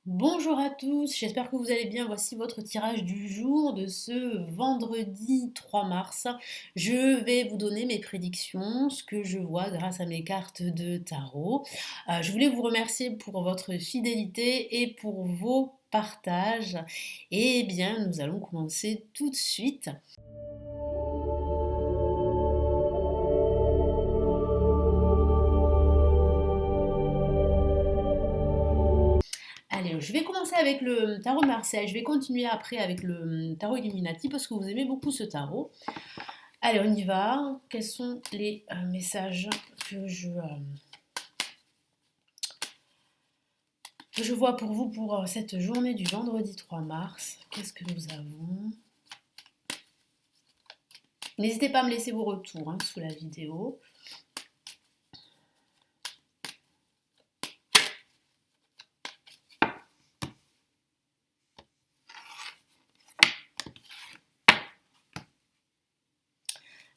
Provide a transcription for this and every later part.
Bonjour à tous, j'espère que vous allez bien. Voici votre tirage du jour de ce vendredi 3 mars. Je vais vous donner mes prédictions, ce que je vois grâce à mes cartes de tarot. Je voulais vous remercier pour votre fidélité et pour vos partages. Eh bien, nous allons commencer tout de suite. Allez, je vais commencer avec le tarot de Marseille. Je vais continuer après avec le tarot Illuminati parce que vous aimez beaucoup ce tarot. Allez, on y va. Quels sont les messages que je vois pour vous pour cette journée du vendredi 3 mars? Qu'est-ce que nous avons? N'hésitez pas à me laisser vos retours sous la vidéo.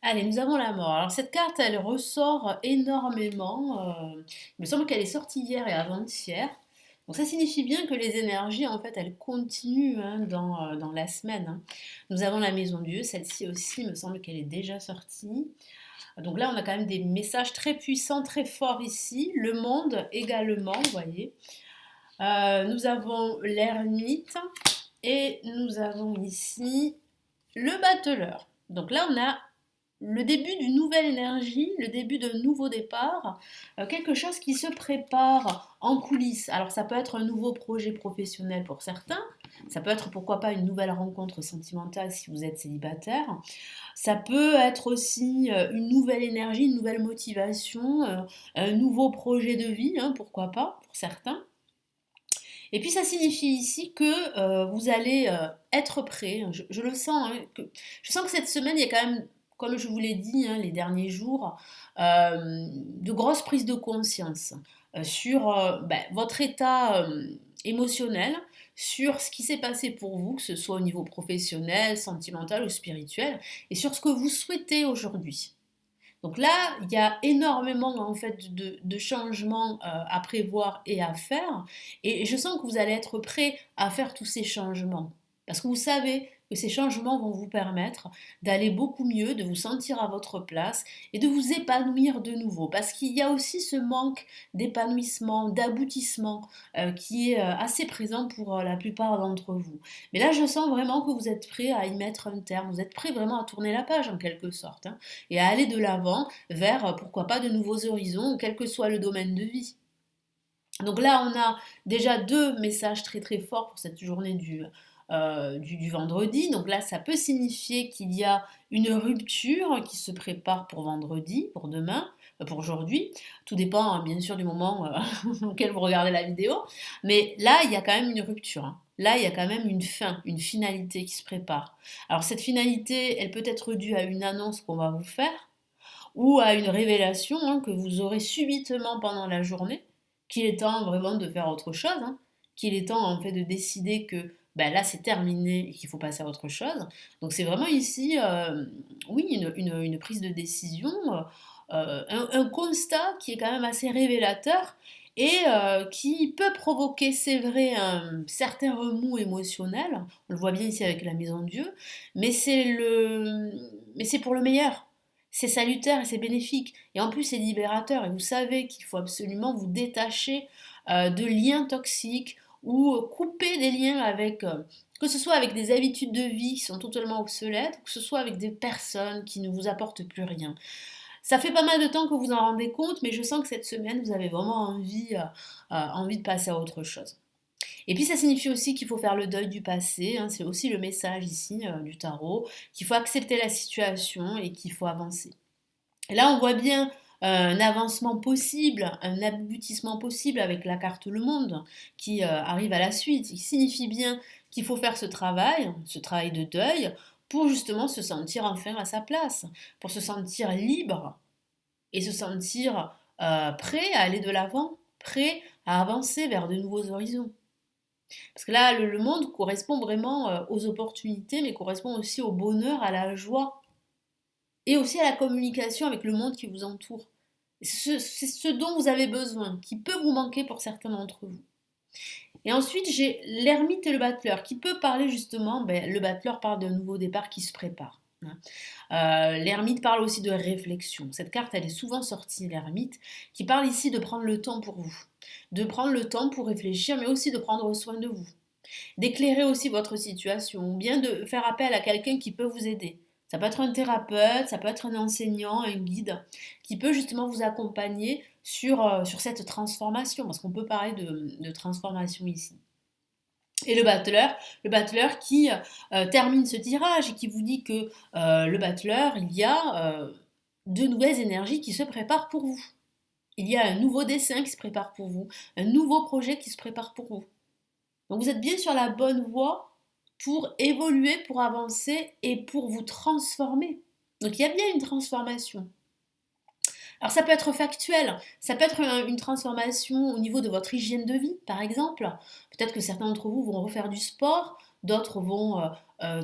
Allez, nous avons la mort. Alors cette carte, elle ressort énormément. Il me semble qu'elle est sortie hier et avant-hier. Donc ça signifie bien que les énergies, en fait, elles continuent dans la semaine. Nous avons la maison Dieu, celle-ci aussi, il me semble qu'elle est déjà sortie. Donc là, on a quand même des messages très puissants, très forts ici. Le monde également, vous voyez. Nous avons l'ermite et nous avons ici le battleur. Donc là, on a le début d'une nouvelle énergie, le début d'un nouveau départ, quelque chose qui se prépare en coulisses. Alors ça peut être un nouveau projet professionnel pour certains, ça peut être pourquoi pas une nouvelle rencontre sentimentale si vous êtes célibataire, ça peut être aussi une nouvelle énergie, une nouvelle motivation, un nouveau projet de vie, pourquoi pas pour certains. Et puis ça signifie ici que vous allez être prêt. Je le sens. Je sens que cette semaine, il y a quand même, comme je vous l'ai dit les derniers jours, de grosses prises de conscience sur votre état émotionnel, sur ce qui s'est passé pour vous, que ce soit au niveau professionnel, sentimental ou spirituel, et sur ce que vous souhaitez aujourd'hui. Donc là, il y a énormément en fait de changements à prévoir et à faire. Et je sens que vous allez être prêt à faire tous ces changements. Parce que vous savez que ces changements vont vous permettre d'aller beaucoup mieux, de vous sentir à votre place et de vous épanouir de nouveau. Parce qu'il y a aussi ce manque d'épanouissement, d'aboutissement qui est assez présent pour la plupart d'entre vous. Mais là, je sens vraiment que vous êtes prêt à y mettre un terme. Vous êtes prêt vraiment à tourner la page en quelque sorte et à aller de l'avant vers, pourquoi pas, de nouveaux horizons, quel que soit le domaine de vie. Donc là, on a déjà deux messages très très forts pour cette journée du vendredi. Donc là, ça peut signifier qu'il y a une rupture qui se prépare pour vendredi, pour demain, pour aujourd'hui. Tout dépend bien sûr du moment auquel vous regardez la vidéo. Mais là, il y a quand même une rupture. Là, il y a quand même une fin, une finalité qui se prépare. Alors cette finalité, elle peut être due à une annonce qu'on va vous faire ou à une révélation que vous aurez subitement pendant la journée, qu'il est temps vraiment de faire autre chose, qu'il est temps en fait de décider que ben là c'est terminé et qu'il faut passer à autre chose. Donc c'est vraiment ici, oui, une prise de décision, un constat qui est quand même assez révélateur et qui peut provoquer, c'est vrai, un certain remous émotionnel. On le voit bien ici avec la maison de Dieu, mais mais c'est pour le meilleur. C'est salutaire et c'est bénéfique. Et en plus, c'est libérateur. Et vous savez qu'il faut absolument vous détacher de liens toxiques ou couper des liens avec, que ce soit avec des habitudes de vie qui sont totalement obsolètes, ou que ce soit avec des personnes qui ne vous apportent plus rien. Ça fait pas mal de temps que vous en rendez compte, mais je sens que cette semaine, vous avez vraiment envie de passer à autre chose. Et puis ça signifie aussi qu'il faut faire le deuil du passé, c'est aussi le message ici du tarot, qu'il faut accepter la situation et qu'il faut avancer. Et là, on voit bien un avancement possible, un aboutissement possible avec la carte Le Monde qui arrive à la suite. Il signifie bien qu'il faut faire ce travail de deuil, pour justement se sentir enfin à sa place, pour se sentir libre et se sentir prêt à aller de l'avant, prêt à avancer vers de nouveaux horizons. Parce que là, le monde correspond vraiment aux opportunités, mais correspond aussi au bonheur, à la joie et aussi à la communication avec le monde qui vous entoure. C'est ce dont vous avez besoin, qui peut vous manquer pour certains d'entre vous. Et ensuite, j'ai l'ermite et le battleur qui peut parler justement, le battleur parle d'un nouveau départ qui se prépare, hein. L'ermite parle aussi de réflexion. Cette carte, elle est souvent sortie, l'ermite, qui parle ici de prendre le temps pour vous, de prendre le temps pour réfléchir, mais aussi de prendre soin de vous, d'éclairer aussi votre situation, ou bien de faire appel à quelqu'un qui peut vous aider. Ça peut être un thérapeute, ça peut être un enseignant, un guide, qui peut justement vous accompagner sur cette transformation, parce qu'on peut parler de transformation ici. Et le battleur qui termine ce tirage et qui vous dit que le battleur, il y a de nouvelles énergies qui se préparent pour vous. Il y a un nouveau dessin qui se prépare pour vous, un nouveau projet qui se prépare pour vous. Donc vous êtes bien sur la bonne voie pour évoluer, pour avancer et pour vous transformer. Donc il y a bien une transformation. Alors ça peut être factuel, ça peut être une transformation au niveau de votre hygiène de vie, par exemple. Peut-être que certains d'entre vous vont refaire du sport, d'autres vont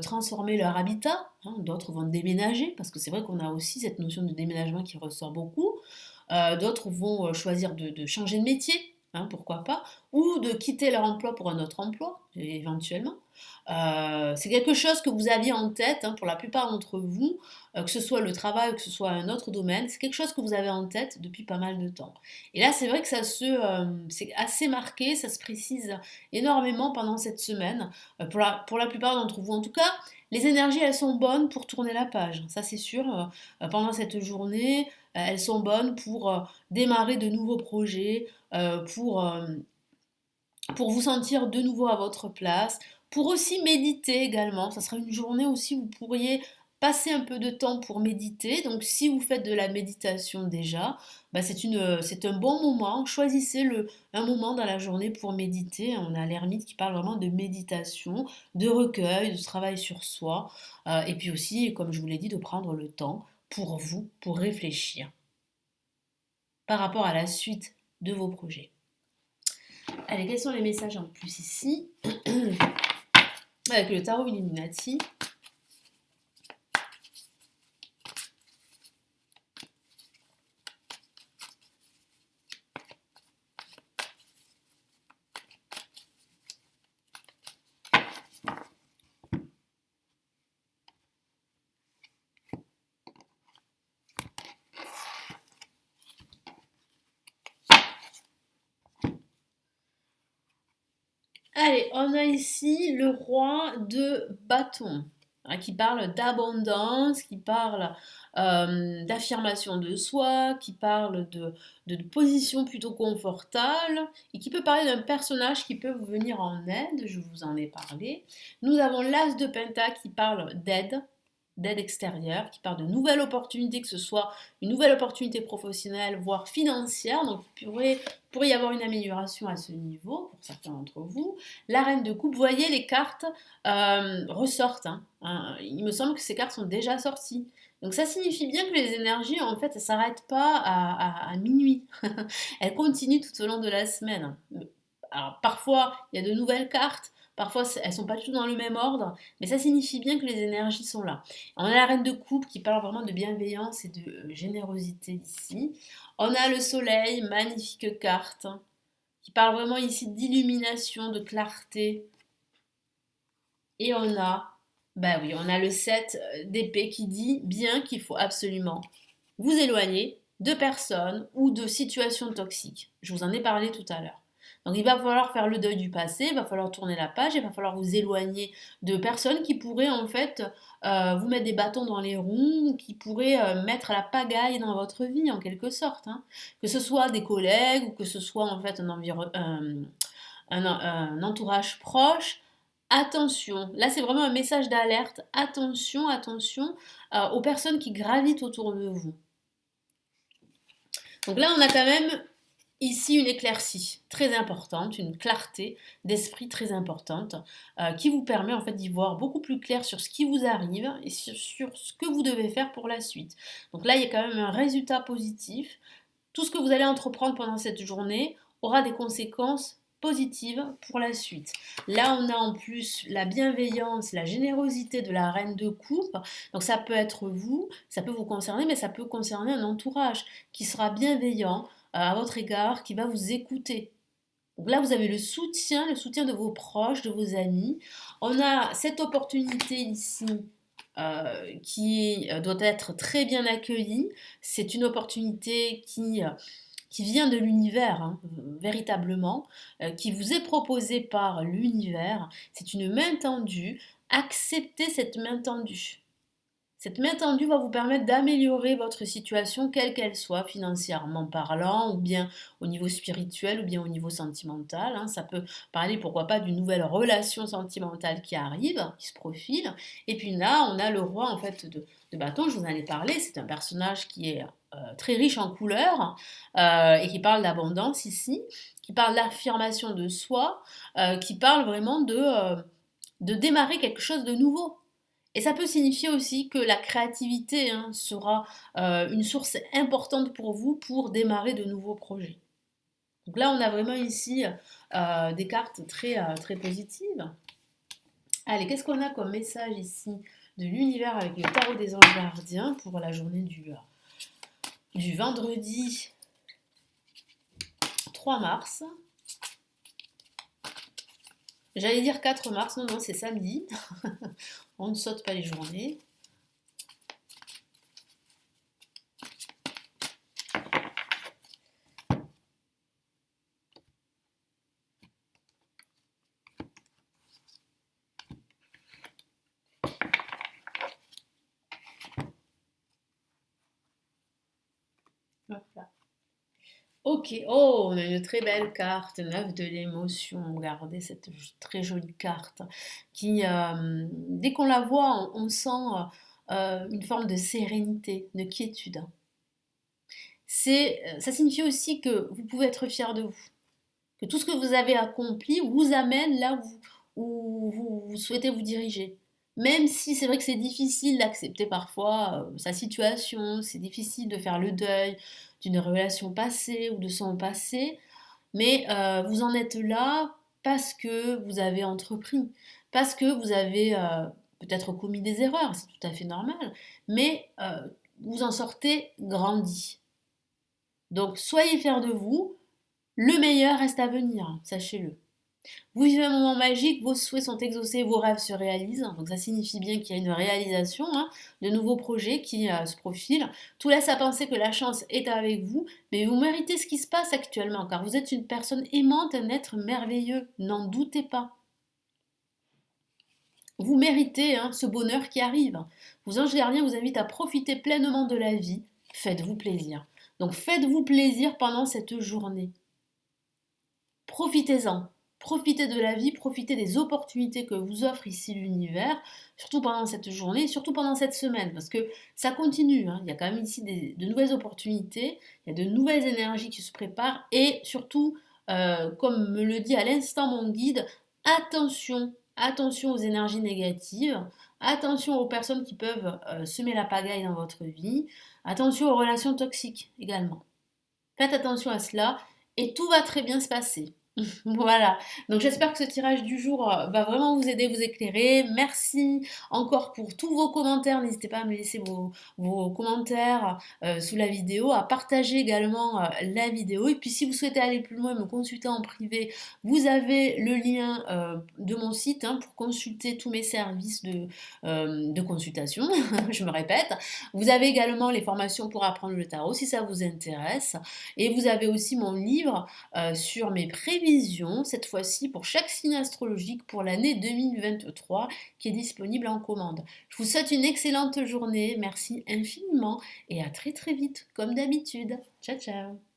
transformer leur habitat, hein, d'autres vont déménager, parce que c'est vrai qu'on a aussi cette notion de déménagement qui ressort beaucoup. D'autres vont choisir de changer de métier, hein, pourquoi pas, ou de quitter leur emploi pour un autre emploi, éventuellement. C'est quelque chose que vous aviez en tête, hein, pour la plupart d'entre vous, que ce soit le travail ou que ce soit un autre domaine, c'est quelque chose que vous avez en tête depuis pas mal de temps. Et là, c'est vrai que c'est assez marqué, ça se précise énormément pendant cette semaine. Pour la plupart d'entre vous, en tout cas, les énergies, elles sont bonnes pour tourner la page, ça c'est sûr. Pendant cette journée, elles sont bonnes pour démarrer de nouveaux projets, pour vous sentir de nouveau à votre place, pour aussi méditer également. Ça sera une journée aussi où vous pourriez passer un peu de temps pour méditer. Donc si vous faites de la méditation déjà, c'est un bon moment. Choisissez un moment dans la journée pour méditer. On a l'ermite qui parle vraiment de méditation, de recueil, de travail sur soi. Et puis aussi, comme je vous l'ai dit, de prendre le temps pour vous, pour réfléchir par rapport à la suite de vos projets. Allez, quels sont les messages en plus ici? Avec le tarot Illuminati. Allez, on a ici le roi de bâton, hein, qui parle d'abondance, qui parle d'affirmation de soi, qui parle de position plutôt confortable et qui peut parler d'un personnage qui peut vous venir en aide, je vous en ai parlé. Nous avons l'as de Penta qui parle d'aide extérieure, qui parle de nouvelles opportunités, que ce soit une nouvelle opportunité professionnelle, voire financière. Donc, pourrait y avoir une amélioration à ce niveau pour certains d'entre vous. La reine de coupe, vous voyez, les cartes ressortent, hein. Il me semble que ces cartes sont déjà sorties. Donc ça signifie bien que les énergies, en fait, elles ne s'arrêtent pas à minuit. Elles continuent tout au long de la semaine. Alors parfois, il y a de nouvelles cartes. Parfois, elles ne sont pas du tout dans le même ordre, mais ça signifie bien que les énergies sont là. On a la reine de coupe qui parle vraiment de bienveillance et de générosité ici. On a le soleil, magnifique carte, hein, qui parle vraiment ici d'illumination, de clarté. Et on a le 7 d'épée qui dit bien qu'il faut absolument vous éloigner de personnes ou de situations toxiques. Je vous en ai parlé tout à l'heure. Donc il va falloir faire le deuil du passé, il va falloir tourner la page, il va falloir vous éloigner de personnes qui pourraient en fait vous mettre des bâtons dans les roues, qui pourraient mettre la pagaille dans votre vie en quelque sorte, hein. Que ce soit des collègues ou que ce soit en fait un entourage proche. Attention, là c'est vraiment un message d'alerte. Attention, attention aux personnes qui gravitent autour de vous. Donc là, on a quand même ici une éclaircie très importante, une clarté d'esprit très importante qui vous permet en fait d'y voir beaucoup plus clair sur ce qui vous arrive et sur ce que vous devez faire pour la suite. Donc là, il y a quand même un résultat positif. Tout ce que vous allez entreprendre pendant cette journée aura des conséquences positives pour la suite. Là, on a en plus la bienveillance, la générosité de la reine de coupe. Donc ça peut être vous, ça peut vous concerner, mais ça peut concerner un entourage qui sera bienveillant à votre égard, qui va vous écouter. Donc là, vous avez le soutien de vos proches, de vos amis. On a cette opportunité ici qui doit être très bien accueillie. C'est une opportunité qui vient de l'univers, hein, véritablement, qui vous est proposée par l'univers. C'est une main tendue. Acceptez cette main tendue. Cette main tendue va vous permettre d'améliorer votre situation, quelle qu'elle soit, financièrement parlant, ou bien au niveau spirituel, ou bien au niveau sentimental, hein. Ça peut parler, pourquoi pas, d'une nouvelle relation sentimentale qui arrive, qui se profile. Et puis là, on a le roi en fait de bâton, je vous en ai parlé, c'est un personnage qui est très riche en couleurs et qui parle d'abondance ici, qui parle d'affirmation de soi, qui parle vraiment de démarrer quelque chose de nouveau. Et ça peut signifier aussi que la créativité, hein, sera une source importante pour vous pour démarrer de nouveaux projets. Donc là, on a vraiment ici des cartes très positives. Allez, qu'est-ce qu'on a comme message ici de l'univers avec le tarot des anges gardiens pour la journée du vendredi 3 mars. J'allais dire 4 mars, non, c'est samedi. On ne saute pas les journées. Voilà. Ok, oh, on a une très belle carte, 9 de l'émotion. Regardez cette très jolie carte qui, dès qu'on la voit, on sent une forme de sérénité, de quiétude. Ça signifie aussi que vous pouvez être fier de vous, que tout ce que vous avez accompli vous amène là où vous souhaitez vous diriger. Même si c'est vrai que c'est difficile d'accepter parfois sa situation, c'est difficile de faire le deuil d'une relation passée ou de son passé, mais vous en êtes là parce que vous avez entrepris, parce que vous avez peut-être commis des erreurs, c'est tout à fait normal, mais vous en sortez grandi. Donc soyez fiers de vous, le meilleur reste à venir, sachez-le. Vous vivez un moment magique, vos souhaits sont exaucés, vos rêves se réalisent. Donc ça signifie bien qu'il y a une réalisation, hein, de nouveaux projets qui se profilent. Tout laisse à penser que la chance est avec vous, mais vous méritez ce qui se passe actuellement, car vous êtes une personne aimante, un être merveilleux. N'en doutez pas. Vous méritez, hein, ce bonheur qui arrive. Vos anges gardiens vous invitent à profiter pleinement de la vie. Faites-vous plaisir. Donc faites-vous plaisir pendant cette journée. Profitez-en. Profitez de la vie, profitez des opportunités que vous offre ici l'univers, surtout pendant cette journée, surtout pendant cette semaine, parce que ça continue, hein. Il y a quand même ici de nouvelles opportunités, il y a de nouvelles énergies qui se préparent, et surtout, comme me le dit à l'instant mon guide, attention, attention aux énergies négatives, attention aux personnes qui peuvent semer la pagaille dans votre vie, attention aux relations toxiques également. Faites attention à cela et tout va très bien se passer. Voilà, donc j'espère que ce tirage du jour va vraiment vous aider, vous éclairer. Merci encore pour tous vos commentaires. N'hésitez pas à me laisser vos commentaires sous la vidéo, à partager également la vidéo. Et puis si vous souhaitez aller plus loin et me consulter en privé, vous avez le lien de mon site, hein, pour consulter tous mes services de consultation. Je me répète. Vous avez également les formations pour apprendre le tarot si ça vous intéresse. Et vous avez aussi mon livre sur mes prévisions, cette fois-ci pour chaque signe astrologique pour l'année 2023 qui est disponible en commande. Je vous souhaite une excellente journée, merci infiniment et à très très vite comme d'habitude. Ciao ciao.